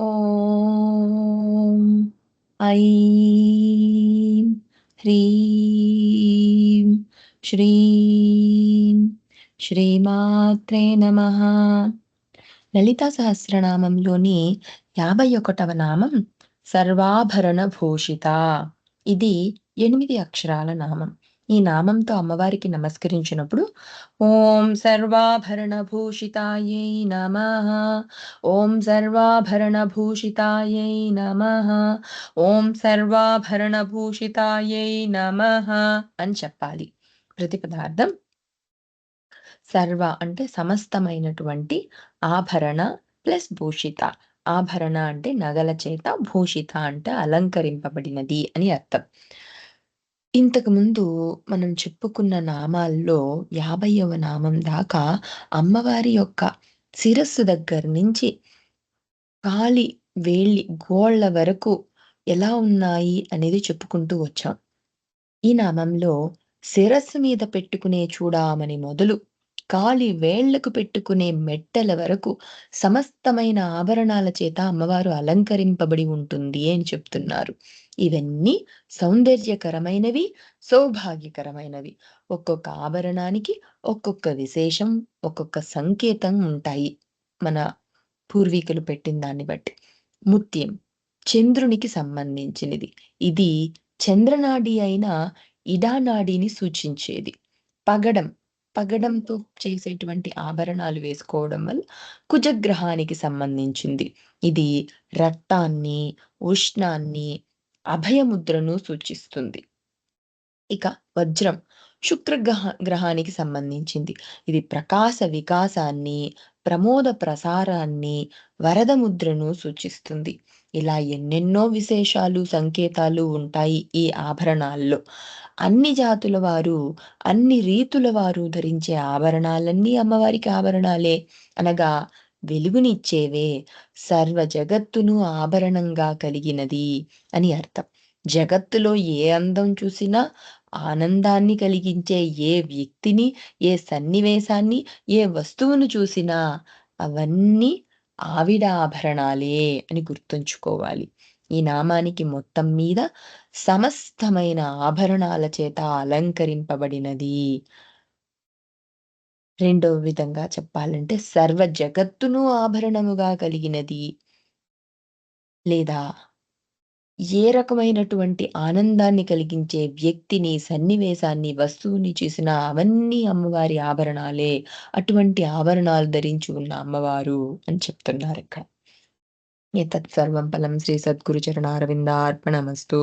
ఓం ఐం హ్రీం శ్రీం శ్రీమాత్రే నమః. లలితా సహస్రనామంలోని 51వ నామం సర్వాభరణ భూషిత. ఇది 8 అక్షరాల నామం. ఈ నామంతో అమ్మవారికి నమస్కరించినప్పుడు ఓం సర్వాభరణ భూషితాయై నమః, ఓం సర్వాభరణ భూషితాయై నమః, ఓం సర్వాభరణ భూషితాయై నమః అని చెప్పాలి. ప్రతిపదార్థం సర్వ అంటే సమస్తమైనటువంటి, ఆభరణ ప్లస్ భూషిత. ఆభరణ అంటే నగల చేత, భూషిత అంటే అలంకరింపబడినది అని అర్థం. ఇంతకుముందు మనం చెప్పుకున్న నామాల్లో 50వ నామం దాకా అమ్మవారి యొక్క శిరస్సు దగ్గర నుంచి కాలి వేళ్ళి గోళ్ళ వరకు ఎలా ఉన్నాయి అనేది చెప్పుకుంటూ వచ్చాం. ఈ నామంలో శిరస్సు మీద పెట్టుకునే చూడామణి మొదలు కాలి వేళ్లకు పెట్టుకునే మెట్టల వరకు సమస్తమైన ఆభరణాల చేత అమ్మవారు అలంకరింపబడి ఉంటుంది అని చెప్తున్నారు. ఇవన్నీ సౌందర్యకరమైనవి, సౌభాగ్యకరమైనవి. ఒక్కొక్క ఆభరణానికి ఒక్కొక్క విశేషం, ఒక్కొక్క సంకేతం ఉంటాయి మన పూర్వీకులు పెట్టిన దాన్ని బట్టి. ముత్యం చంద్రునికి సంబంధించినది. ఇది చంద్రనాడి అయిన ఇడానాడిని సూచించేది. పగడం పగడంతో చేసేటువంటి ఆభరణాలు వేసుకోవడం వల్ల కుజగ్రహానికి సంబంధించింది. ఇది రక్తాన్ని, ఉష్ణాన్ని, అభయముద్రను సూచిస్తుంది. ఇక వజ్రం గ్రహానికి సంబంధించింది. ఇది ప్రకాశ వికాసాన్ని, ప్రమోద ప్రసారాన్ని, వరద ముద్రను సూచిస్తుంది. ఇలా ఎన్నెన్నో విశేషాలు, సంకేతాలు ఉంటాయి ఈ ఆభరణాల్లో. అన్ని జాతుల వారు, అన్ని రీతుల వారు ధరించే ఆభరణాలన్నీ అమ్మవారికి ఆభరణాలే. అనగా వెలుగునిచ్చేవే, సర్వ జగత్తును ఆభరణంగా కలిగినది అని అర్థం. జగత్తులో ఏ అందం చూసినా ఆనందాన్ని కలిగించే ఏ వ్యక్తిని, ఏ సన్నివేశాన్ని, ఏ వస్తువును చూసినా అవన్నీ ఆవిడ ఆభరణాలే అని గుర్తుంచుకోవాలి. ఈ నామానికి మొత్తం మీద సమస్తమైన ఆభరణాల చేత అలంకరింపబడినది. రెండవ విధంగా చెప్పాలంటే సర్వ జగత్తును ఆభరణముగా కలిగినది, లేదా ఏ రకమైనటువంటి ఆనందాన్ని కలిగించే వ్యక్తిని, సన్నివేశాన్ని, వస్తువుని చూసినా అవన్నీ అమ్మవారి ఆభరణాలే. అటువంటి ఆభరణాలు ధరించి ఉన్న అమ్మవారు అని చెప్తున్నారు ఇక్కడ. ఏతత్ సర్వం ఫలం శ్రీ సద్గురు చరణారవిందార్పణమస్తు.